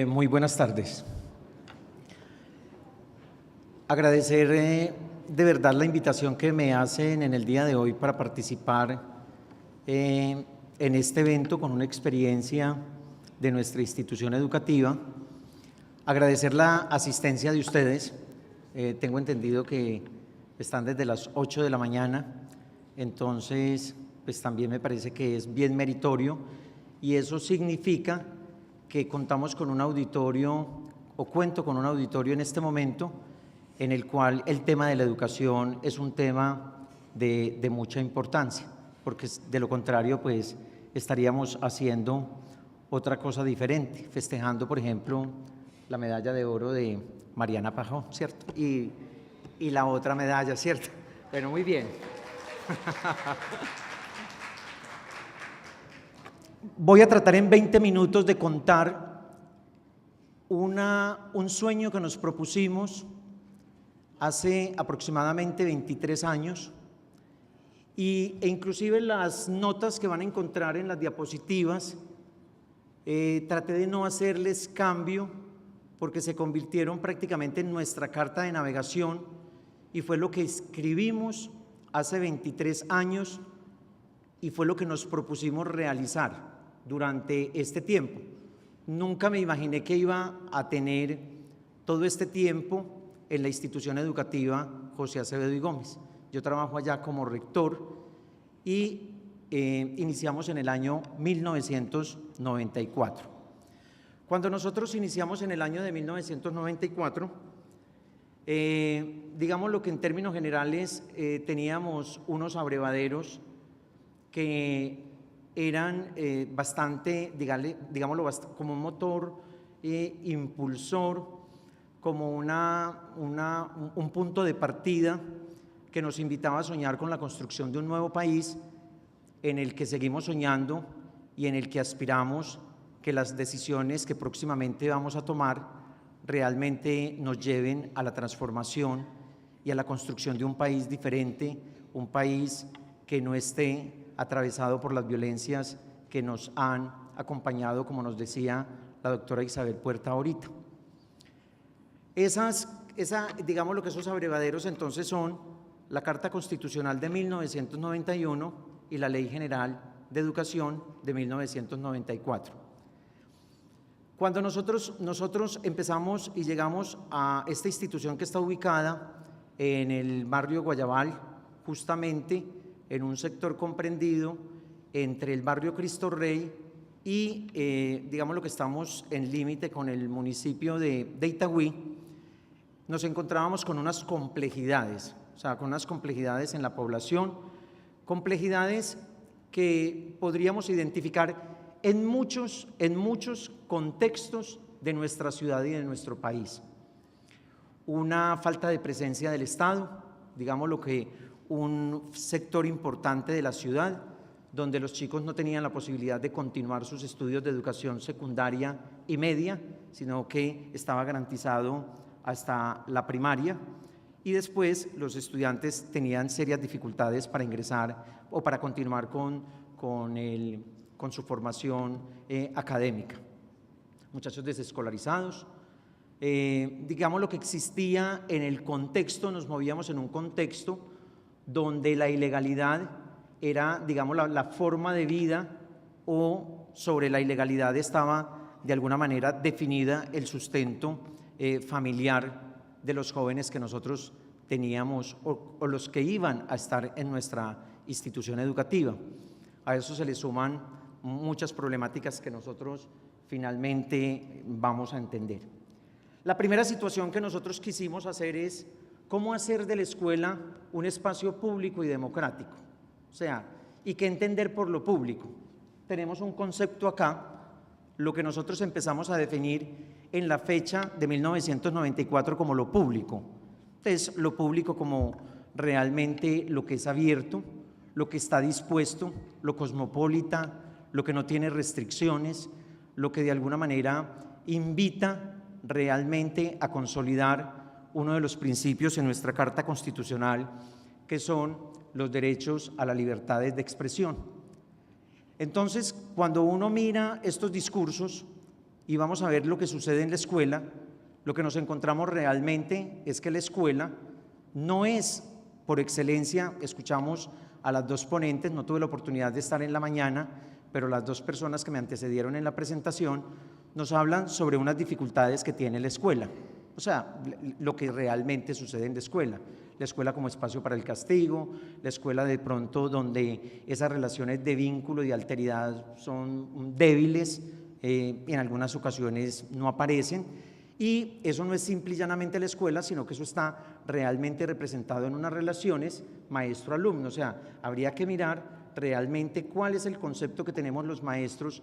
Muy buenas tardes. Agradecer de verdad la invitación que me hacen en el día de hoy para participar en este evento con una experiencia de nuestra institución educativa. Agradecer la asistencia de ustedes. Tengo entendido que están desde las 8 de la mañana, entonces pues también me parece que es bien meritorio y eso significa que contamos con un auditorio, o cuento con un auditorio en este momento, en el cual el tema de la educación es un tema de mucha importancia, porque de lo contrario, pues estaríamos haciendo otra cosa diferente, festejando, por ejemplo, la medalla de oro de Mariana Pajón, ¿cierto? Y la otra medalla, ¿cierto? Bueno, muy bien. Voy a tratar en 20 minutos de contar un sueño que nos propusimos hace aproximadamente 23 años e inclusive las notas que van a encontrar en las diapositivas traté de no hacerles cambio porque se convirtieron prácticamente en nuestra carta de navegación y fue lo que escribimos hace 23 años y fue lo que nos propusimos realizar durante este tiempo. Nunca me imaginé que iba a tener todo este tiempo en la institución educativa José Acevedo y Gómez. Yo trabajo allá como rector y iniciamos en el año 1994. Cuando nosotros iniciamos en el año de 1994, digamos lo que en términos generales teníamos unos abrevaderos que eran bastante, digámoslo, como un motor impulsor, como un punto de partida que nos invitaba a soñar con la construcción de un nuevo país en el que seguimos soñando y en el que aspiramos que las decisiones que próximamente vamos a tomar realmente nos lleven a la transformación y a la construcción de un país diferente, un país que no esté atravesado por las violencias que nos han acompañado, como nos decía la doctora Isabel Puerta ahorita. Digamos lo que esos abrevaderos entonces son la Carta Constitucional de 1991 y la Ley General de Educación de 1994. Cuando nosotros empezamos y llegamos a esta institución que está ubicada en el barrio Guayabal, justamente en un sector comprendido entre el barrio Cristo Rey y digamos lo que estamos en límite con el municipio de Itagüí, nos encontrábamos con unas complejidades, con unas complejidades en la población, complejidades que podríamos identificar en muchos contextos de nuestra ciudad y de nuestro país. Una falta de presencia del Estado, digamos lo que un sector importante de la ciudad, donde los chicos no tenían la posibilidad de continuar sus estudios de educación secundaria y media, sino que estaba garantizado hasta la primaria, y después los estudiantes tenían serias dificultades para ingresar o para continuar con su formación académica. Muchachos desescolarizados. Digamos lo que existía en el contexto, nos movíamos en un contexto donde la ilegalidad era, digamos, la forma de vida, o sobre la ilegalidad estaba de alguna manera definida el sustento familiar de los jóvenes que nosotros teníamos o los que iban a estar en nuestra institución educativa. A eso se le suman muchas problemáticas que nosotros finalmente vamos a entender. La primera situación que nosotros quisimos hacer es cómo hacer de la escuela un espacio público y democrático. O sea, ¿y qué entender por lo público? Tenemos un concepto acá, lo que nosotros empezamos a definir en la fecha de 1994 como lo público. Entonces, lo público como realmente lo que es abierto, lo que está dispuesto, lo cosmopolita, lo que no tiene restricciones, lo que de alguna manera invita realmente a consolidar uno de los principios en nuestra Carta Constitucional, que son los derechos a la libertad de expresión. Entonces, cuando uno mira estos discursos, y vamos a ver lo que sucede en la escuela, lo que nos encontramos realmente es que la escuela no es por excelencia. Escuchamos a las dos ponentes, no tuve la oportunidad de estar en la mañana, pero las dos personas que me antecedieron en la presentación nos hablan sobre unas dificultades que tiene la escuela, o sea, lo que realmente sucede en la escuela como espacio para el castigo, la escuela de pronto donde esas relaciones de vínculo y de alteridad son débiles, en algunas ocasiones no aparecen, y eso no es simple y llanamente la escuela, sino que eso está realmente representado en unas relaciones maestro-alumno. O sea, habría que mirar realmente cuál es el concepto que tenemos los maestros,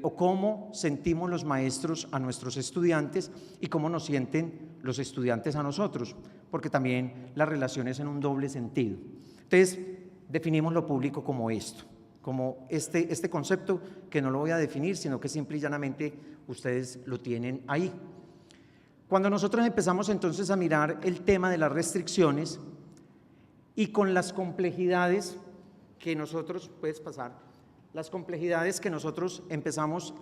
o cómo sentimos los maestros a nuestros estudiantes y cómo nos sienten los estudiantes a nosotros, porque también las relaciones en un doble sentido. Entonces, definimos lo público como esto, como este concepto que no lo voy a definir, sino que simple y llanamente ustedes lo tienen ahí. Cuando nosotros empezamos entonces a mirar el tema de las restricciones y con las complejidades que nosotros, puedes pasar, las complejidades que nosotros empezamos,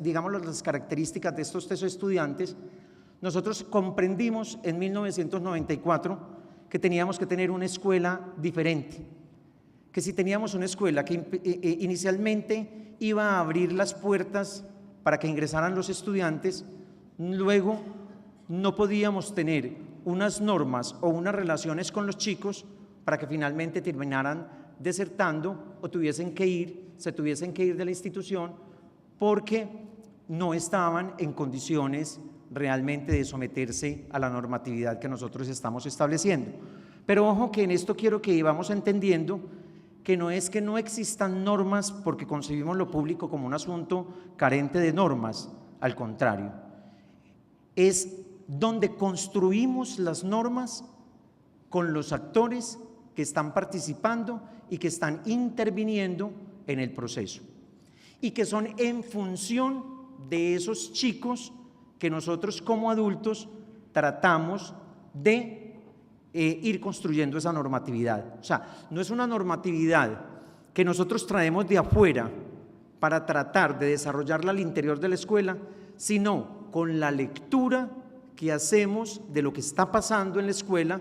digamos las características de estos tres estudiantes, nosotros comprendimos en 1994 que teníamos que tener una escuela diferente, que si teníamos una escuela que inicialmente iba a abrir las puertas para que ingresaran los estudiantes, luego no podíamos tener unas normas o unas relaciones con los chicos para que finalmente terminaran desertando o se tuviesen que ir de la institución porque no estaban en condiciones realmente de someterse a la normatividad que nosotros estamos estableciendo. Pero ojo que en esto quiero que vamos entendiendo que no es que no existan normas porque concebimos lo público como un asunto carente de normas, al contrario, es donde construimos las normas con los actores que están participando y que están interviniendo en el proceso y que son en función de esos chicos que nosotros como adultos tratamos de ir construyendo esa normatividad. O sea, no es una normatividad que nosotros traemos de afuera para tratar de desarrollarla al interior de la escuela, sino con la lectura que hacemos de lo que está pasando en la escuela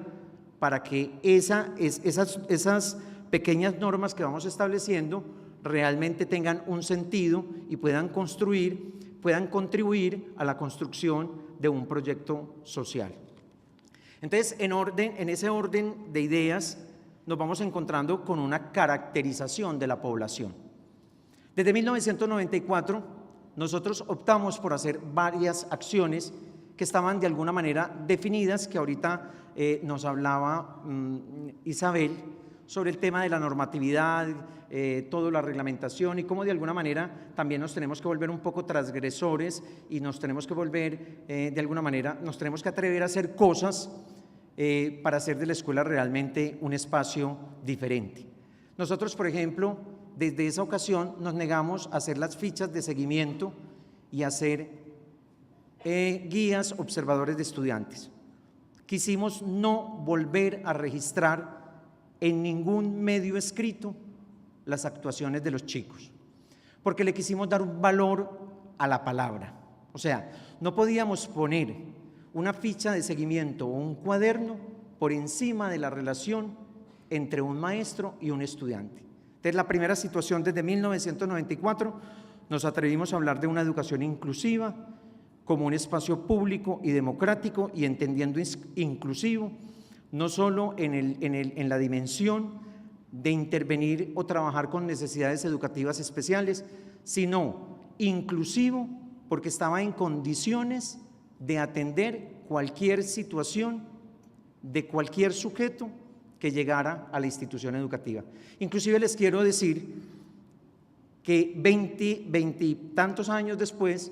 para que esas pequeñas normas que vamos estableciendo realmente tengan un sentido y puedan contribuir a la construcción de un proyecto social. Entonces, en ese orden de ideas, nos vamos encontrando con una caracterización de la población. Desde 1994, nosotros optamos por hacer varias acciones que estaban de alguna manera definidas, que ahorita nos hablaba Isabel, sobre el tema de la normatividad, toda la reglamentación y cómo de alguna manera también nos tenemos que volver un poco transgresores y nos tenemos que volver, de alguna manera, nos tenemos que atrever a hacer cosas para hacer de la escuela realmente un espacio diferente. Nosotros, por ejemplo, desde esa ocasión nos negamos a hacer las fichas de seguimiento y a hacer guías observadores de estudiantes. Quisimos no volver a registrar en ningún medio escrito las actuaciones de los chicos, porque le quisimos dar un valor a la palabra. O sea, no podíamos poner una ficha de seguimiento o un cuaderno por encima de la relación entre un maestro y un estudiante. Entonces, la primera situación desde 1994 nos atrevimos a hablar de una educación inclusiva como un espacio público y democrático, y entendiendo inclusivo no solo en la dimensión de intervenir o trabajar con necesidades educativas especiales, sino inclusivo porque estaba en condiciones de atender cualquier situación de cualquier sujeto que llegara a la institución educativa. Inclusive les quiero decir que 20 y tantos años después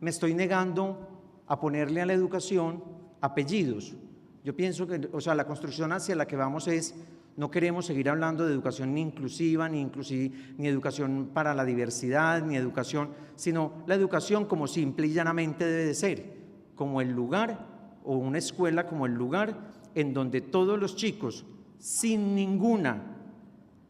me estoy negando a ponerle a la educación apellidos. Yo pienso que, o sea, la construcción hacia la que vamos es, no queremos seguir hablando de educación ni inclusiva, ni educación para la diversidad, ni educación, sino la educación como simple y llanamente debe de ser, como el lugar, o una escuela como el lugar en donde todos los chicos, sin ninguna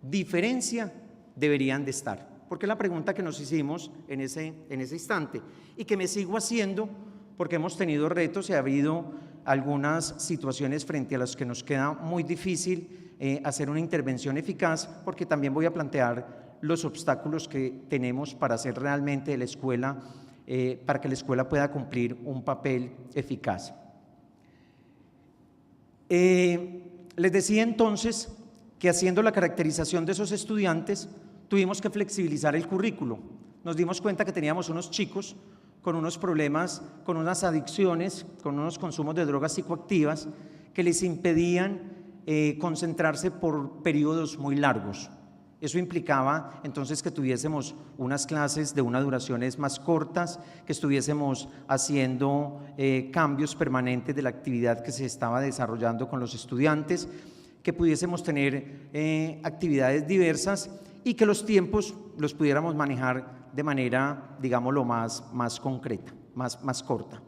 diferencia, deberían de estar. porque es la pregunta que nos hicimos en ese instante y que me sigo haciendo porque hemos tenido retos y ha habido algunas situaciones frente a las que nos queda muy difícil hacer una intervención eficaz, porque también voy a plantear los obstáculos que tenemos para hacer realmente de la escuela, para que la escuela pueda cumplir un papel eficaz. Les decía entonces que haciendo la caracterización de esos estudiantes tuvimos que flexibilizar el currículo. Nos dimos cuenta que teníamos unos chicos con unos problemas, con unas adicciones, con unos consumos de drogas psicoactivas que les impedían concentrarse por periodos muy largos. Eso implicaba entonces que tuviésemos unas clases de unas duraciones más cortas, que estuviésemos haciendo cambios permanentes de la actividad que se estaba desarrollando con los estudiantes, que pudiésemos tener actividades diversas y que los tiempos los pudiéramos manejar de manera, digámoslo, más concreta, más corta.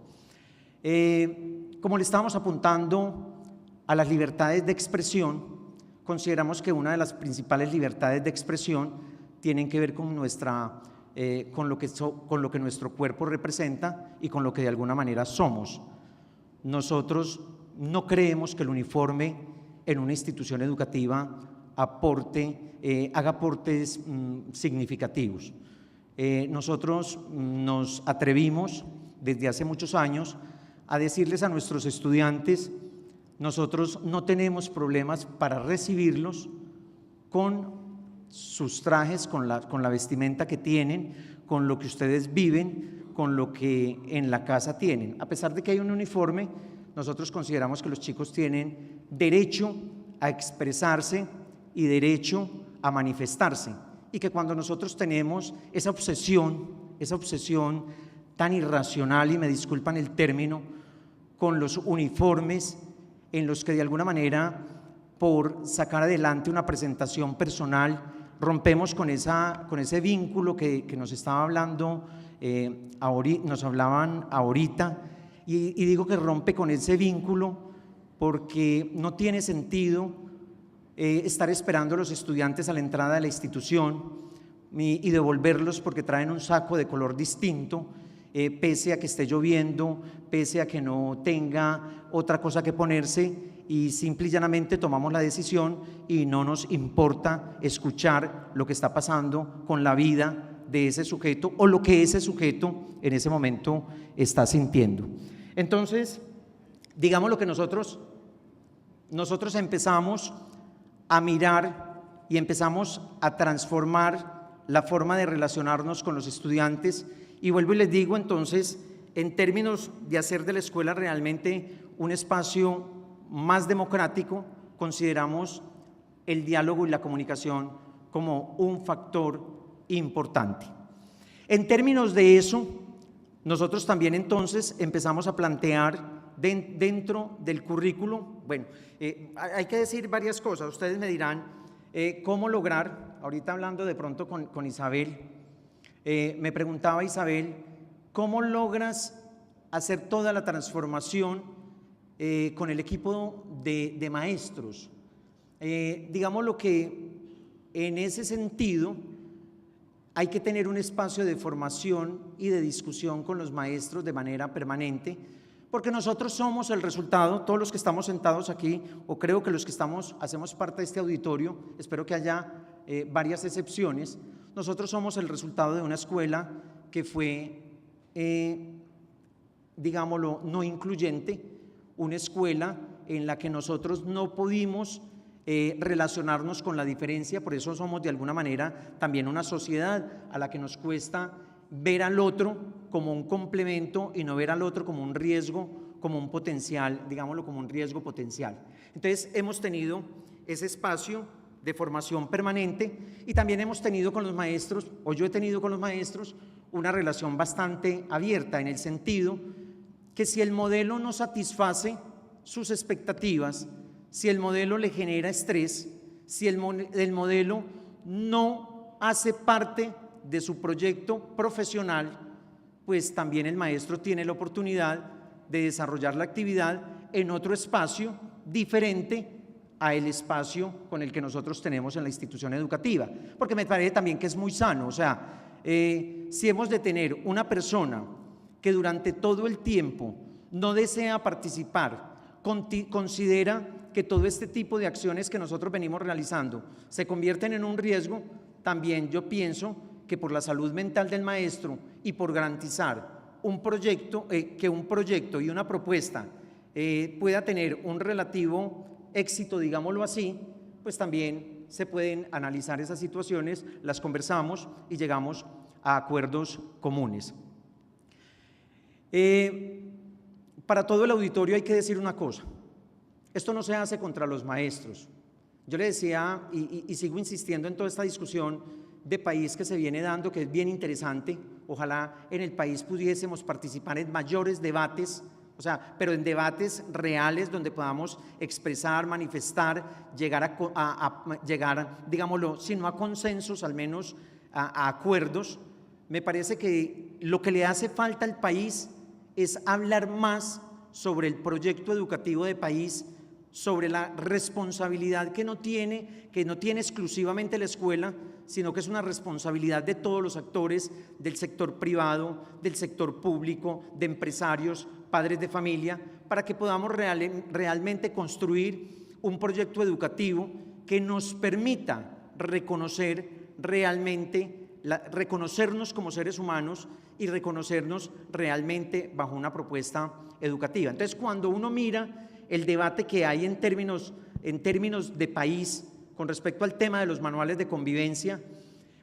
Como le estábamos apuntando a las libertades de expresión, consideramos que una de las principales libertades de expresión tienen que ver con lo que nuestro cuerpo representa y con lo que de alguna manera somos. Nosotros no creemos que el uniforme en una institución educativa haga aportes significativos. Nosotros nos atrevimos desde hace muchos años a decirles a nuestros estudiantes: nosotros no tenemos problemas para recibirlos con sus trajes, con la vestimenta que tienen, con lo que ustedes viven, con lo que en la casa tienen. A pesar de que hay un uniforme, nosotros consideramos que los chicos tienen derecho a expresarse y derecho a manifestarse, y que cuando nosotros tenemos esa obsesión tan irracional, y me disculpan el término, con los uniformes, en los que de alguna manera, por sacar adelante una presentación personal, rompemos con ese vínculo que nos estaba hablando, nos hablaban ahorita, y digo que rompe con ese vínculo porque no tiene sentido estar esperando a los estudiantes a la entrada de la institución y devolverlos porque traen un saco de color distinto, pese a que esté lloviendo, pese a que no tenga otra cosa que ponerse, y simple y llanamente tomamos la decisión y no nos importa escuchar lo que está pasando con la vida de ese sujeto o lo que ese sujeto en ese momento está sintiendo. Entonces, digamos lo que nosotros empezamos a mirar y empezamos a transformar la forma de relacionarnos con los estudiantes. Y vuelvo y les digo, entonces, en términos de hacer de la escuela realmente un espacio más democrático, consideramos el diálogo y la comunicación como un factor importante. En términos de eso, nosotros también entonces empezamos a plantear dentro del currículo, bueno, hay que decir varias cosas. Ustedes me dirán cómo lograr, ahorita hablando de pronto con Isabel, me preguntaba Isabel, ¿cómo logras hacer toda la transformación con el equipo de maestros? Digamos lo que en ese sentido hay que tener un espacio de formación y de discusión con los maestros de manera permanente, porque nosotros somos el resultado, todos los que estamos sentados aquí, o creo que los que hacemos parte de este auditorio, espero que haya varias excepciones, nosotros somos el resultado de una escuela que fue, digámoslo, no incluyente, una escuela en la que nosotros no pudimos relacionarnos con la diferencia, por eso somos de alguna manera también una sociedad a la que nos cuesta ver al otro como un complemento y no ver al otro como un riesgo, como un potencial, digámoslo, como un riesgo potencial. Entonces hemos tenido ese espacio de formación permanente y también hemos tenido con los maestros, o yo he tenido con los maestros, una relación bastante abierta en el sentido que si el modelo no satisface sus expectativas, si el modelo le genera estrés, si el modelo no hace parte de su proyecto profesional, pues también el maestro tiene la oportunidad de desarrollar la actividad en otro espacio diferente al espacio con el que nosotros tenemos en la institución educativa, porque me parece también que es muy sano. O sea, si hemos de tener una persona que durante todo el tiempo no desea participar, considera que todo este tipo de acciones que nosotros venimos realizando se convierten en un riesgo, también yo pienso que por la salud mental del maestro y por garantizar un proyecto, que un proyecto y una propuesta pueda tener un relativo éxito, digámoslo así, pues también se pueden analizar esas situaciones, las conversamos y llegamos a acuerdos comunes. Para todo el auditorio hay que decir una cosa: esto no se hace contra los maestros. Yo le decía y sigo insistiendo en toda esta discusión de país que se viene dando, que es bien interesante. Ojalá en el país pudiésemos participar en mayores debates, o sea, pero en debates reales donde podamos expresar, manifestar, llegar, digámoslo, si no a consensos, al menos a acuerdos. Me parece que lo que le hace falta al país es hablar más sobre el proyecto educativo de país, sobre la responsabilidad que no tiene exclusivamente la escuela, sino que es una responsabilidad de todos los actores, del sector privado, del sector público, de empresarios, padres de familia, para que podamos realmente construir un proyecto educativo que nos permita reconocer realmente, reconocernos como seres humanos y reconocernos realmente bajo una propuesta educativa. Entonces, cuando uno mira el debate que hay en términos de país con respecto al tema de los manuales de convivencia,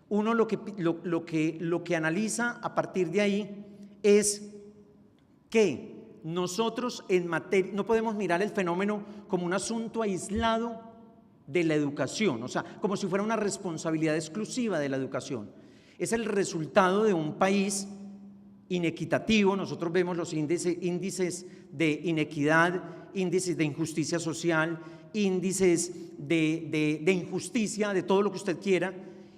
uno lo que analiza a partir de ahí es que nosotros no podemos mirar el fenómeno como un asunto aislado de la educación, o sea, como si fuera una responsabilidad exclusiva de la educación. Es el resultado de un país inequitativo. Nosotros vemos los índices de inequidad, índices de injusticia social, índices de injusticia, de todo lo que usted quiera,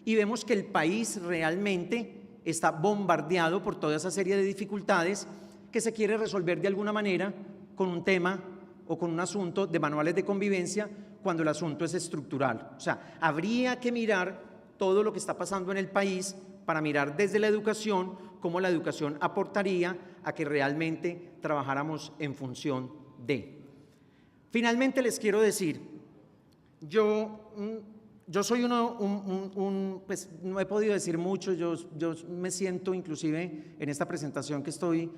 y vemos que el país realmente está bombardeado por toda esa serie de dificultades que se quiere resolver de alguna manera con un tema o con un asunto de manuales de convivencia, cuando el asunto es estructural. O sea, habría que mirar todo lo que está pasando en el país para mirar desde la educación cómo la educación aportaría a que realmente trabajáramos en función de. Finalmente les quiero decir, yo soy pues no he podido decir mucho, yo me siento inclusive en esta presentación que estoy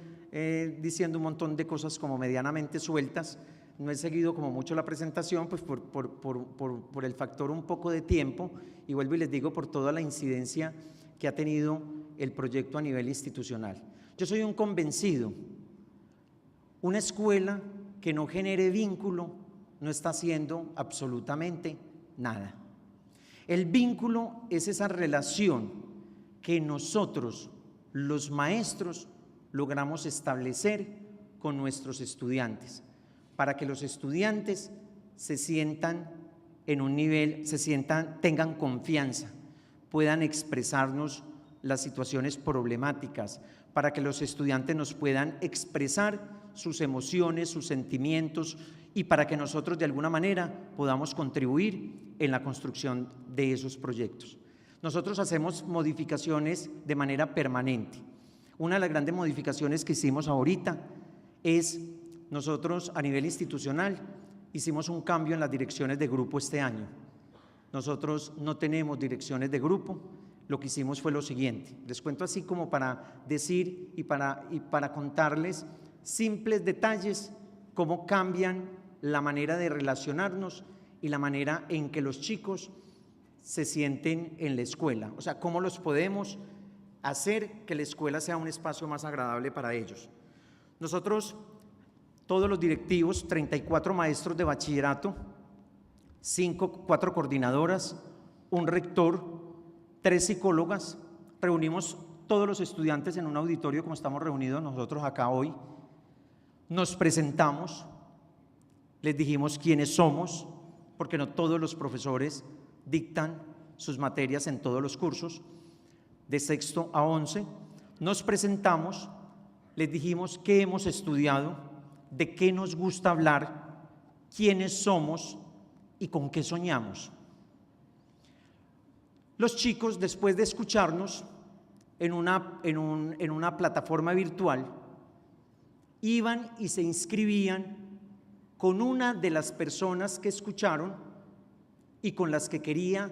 diciendo un montón de cosas como medianamente sueltas. No he seguido como mucho la presentación, pues por el factor un poco de tiempo, y vuelvo y les digo, por toda la incidencia que ha tenido el proyecto a nivel institucional. Yo soy un convencido: una escuela que no genere vínculo no está haciendo absolutamente nada. El vínculo es esa relación que nosotros, los maestros, logramos establecer con nuestros estudiantes, para que los estudiantes se sientan en un nivel, tengan confianza, puedan expresarnos las situaciones problemáticas, para que los estudiantes nos puedan expresar sus emociones, sus sentimientos, y para que nosotros de alguna manera podamos contribuir en la construcción de esos proyectos. Nosotros hacemos modificaciones de manera permanente. Una de las grandes modificaciones que hicimos ahorita es, nosotros a nivel institucional hicimos un cambio en las direcciones de grupo este año. Nosotros no tenemos direcciones de grupo. Lo que hicimos fue lo siguiente, les cuento así como para decir y para contarles simples detalles, cómo cambian la manera de relacionarnos y la manera en que los chicos se sienten en la escuela, o sea, cómo los podemos hacer que la escuela sea un espacio más agradable para ellos. Nosotros, todos los directivos, 34 maestros de bachillerato, 4 coordinadoras, un rector, 3 psicólogas, reunimos todos los estudiantes en un auditorio como estamos reunidos nosotros acá hoy, nos presentamos, les dijimos quiénes somos, porque no todos los profesores dictan sus materias en todos los cursos, de sexto a 11, nos presentamos, les dijimos qué hemos estudiado, de qué nos gusta hablar, quiénes somos, y con qué soñamos. Los chicos, después de escucharnos en una plataforma virtual, iban y se inscribían con una de las personas que escucharon y con las que quería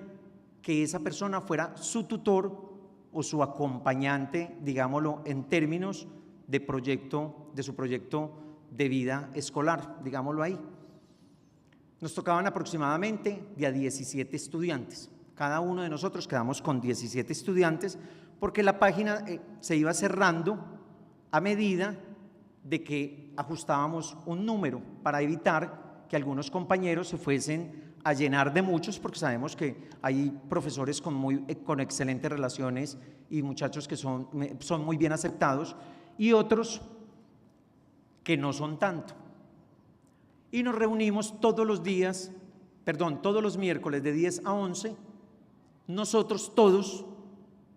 que esa persona fuera su tutor o su acompañante, digámoslo, en términos de su proyecto de vida escolar, digámoslo ahí. Nos tocaban aproximadamente de a 17 estudiantes. Cada uno de nosotros quedamos con 17 estudiantes porque la página se iba cerrando a medida de que ajustábamos un número para evitar que algunos compañeros se fuesen a llenar de muchos, porque sabemos que hay profesores con excelentes relaciones y muchachos que son muy bien aceptados y otros que no son tanto. Y nos reunimos todos los miércoles de 10 a 11, nosotros todos,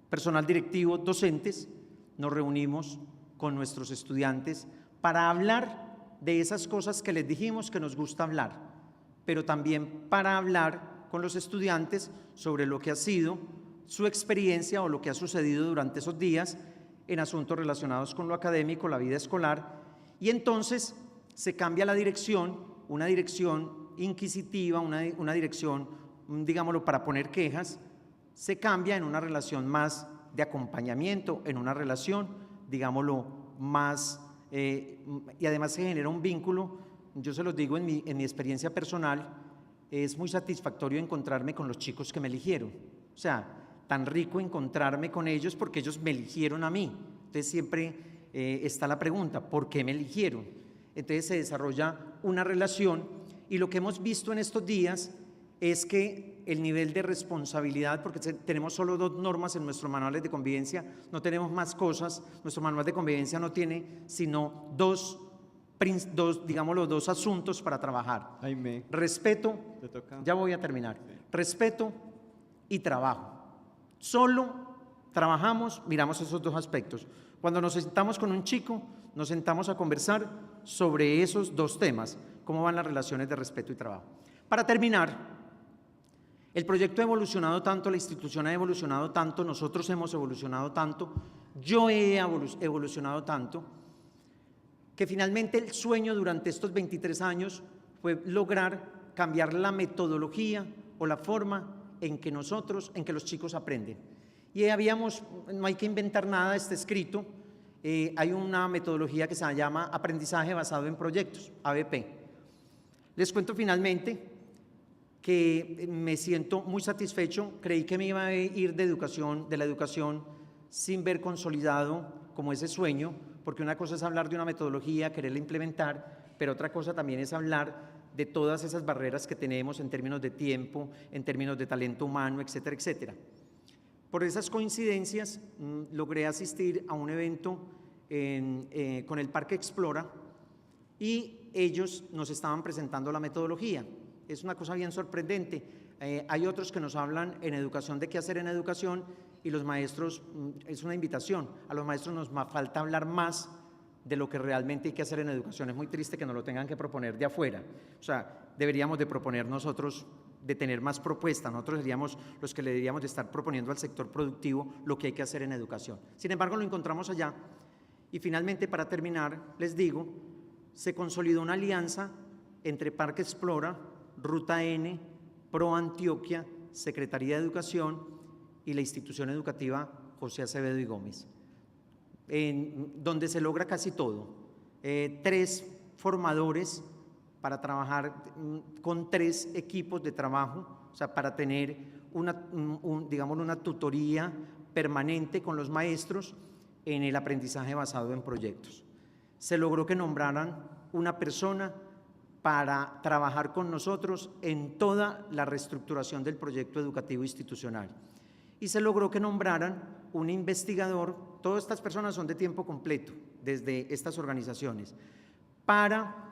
personal directivo, docentes, nos reunimos con nuestros estudiantes para hablar de esas cosas que les dijimos que nos gusta hablar, pero también para hablar con los estudiantes sobre lo que ha sido su experiencia o lo que ha sucedido durante esos días en asuntos relacionados con lo académico, la vida escolar, y entonces se cambia la dirección, una dirección inquisitiva, una dirección, digámoslo, para poner quejas, se cambia en una relación más de acompañamiento, en una relación, digámoslo, más, y además se genera un vínculo. Yo se los digo en mi experiencia personal, es muy satisfactorio encontrarme con los chicos que me eligieron, o sea, tan rico encontrarme con ellos porque ellos me eligieron a mí. Entonces siempre está la pregunta, ¿por qué me eligieron? Entonces se desarrolla una relación y lo que hemos visto en estos días es que el nivel de responsabilidad, porque tenemos solo 2 normas en nuestros manuales de convivencia, no tenemos más cosas, nuestro manual de convivencia no tiene sino dos asuntos para trabajar. Jaime, Respeto, te toca. ya voy a terminar, Sí. Respeto y trabajo. Solo trabajamos, miramos esos 2 aspectos. Cuando nos sentamos con un chico, nos sentamos a conversar sobre esos 2 temas, cómo van las relaciones de respeto y trabajo. Para terminar, el proyecto ha evolucionado tanto, la institución ha evolucionado tanto, nosotros hemos evolucionado tanto, yo he evolucionado tanto, que finalmente el sueño durante estos 23 años fue lograr cambiar la metodología o la forma en que los chicos aprenden. Y no hay que inventar nada, está escrito, hay una metodología que se llama Aprendizaje Basado en Proyectos, ABP. Les cuento finalmente que me siento muy satisfecho, creí que me iba a ir de la educación sin ver consolidado como ese sueño, porque una cosa es hablar de una metodología, quererla implementar, pero otra cosa también es hablar de todas esas barreras que tenemos en términos de tiempo, en términos de talento humano, etcétera, etcétera. Por esas coincidencias logré asistir a un evento con el Parque Explora y ellos nos estaban presentando la metodología. Es una cosa bien sorprendente. Hay otros que nos hablan en educación de qué hacer en educación y los maestros, es una invitación, a los maestros nos falta hablar más de lo que realmente hay que hacer en educación. Es muy triste que nos lo tengan que proponer de afuera. O sea, deberíamos de proponer nosotros, de tener más propuestas. Nosotros seríamos los que le deberíamos de estar proponiendo al sector productivo lo que hay que hacer en educación. Sin embargo, lo encontramos allá. Y finalmente, para terminar, les digo, se consolidó una alianza entre Parque Explora, Ruta N, Pro Antioquia, Secretaría de Educación y la institución educativa José Acevedo y Gómez, donde se logra casi todo. 3 formadores para trabajar con 3 equipos de trabajo, o sea, para tener una tutoría permanente con los maestros en el aprendizaje basado en proyectos. Se logró que nombraran una persona para trabajar con nosotros en toda la reestructuración del proyecto educativo institucional. Y se logró que nombraran un investigador, todas estas personas son de tiempo completo, desde estas organizaciones, para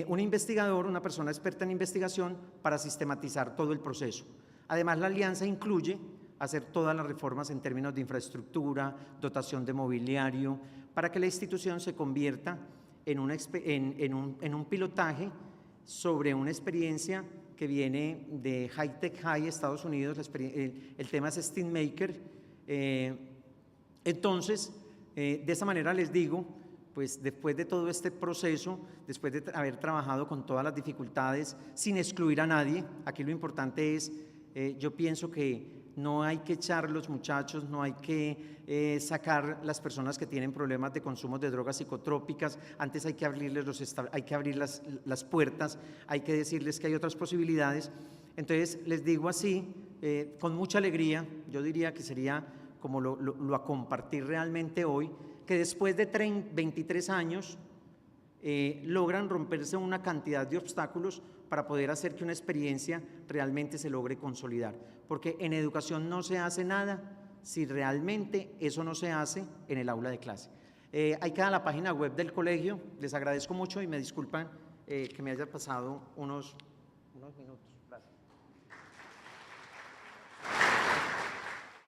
un investigador, una persona experta en investigación, para sistematizar todo el proceso. Además, la alianza incluye hacer todas las reformas en términos de infraestructura, dotación de mobiliario, para que la institución se convierta en un pilotaje sobre una experiencia que viene de High Tech High, Estados Unidos, el tema es Steam Maker. Entonces, de esta manera les digo, pues después de todo este proceso, después de haber trabajado con todas las dificultades, sin excluir a nadie, aquí lo importante es, yo pienso que no hay que echar los muchachos, no hay que sacar las personas que tienen problemas de consumo de drogas psicotrópicas, antes hay que abrirles, hay que abrir las puertas, hay que decirles que hay otras posibilidades. Entonces, les digo así, con mucha alegría, yo diría que sería como lo a compartir realmente hoy, que después de 23 años logran romperse una cantidad de obstáculos para poder hacer que una experiencia realmente se logre consolidar. Porque en educación no se hace nada si realmente eso no se hace en el aula de clase. Ahí queda la página web del colegio. Les agradezco mucho y me disculpan que me haya pasado unos minutos.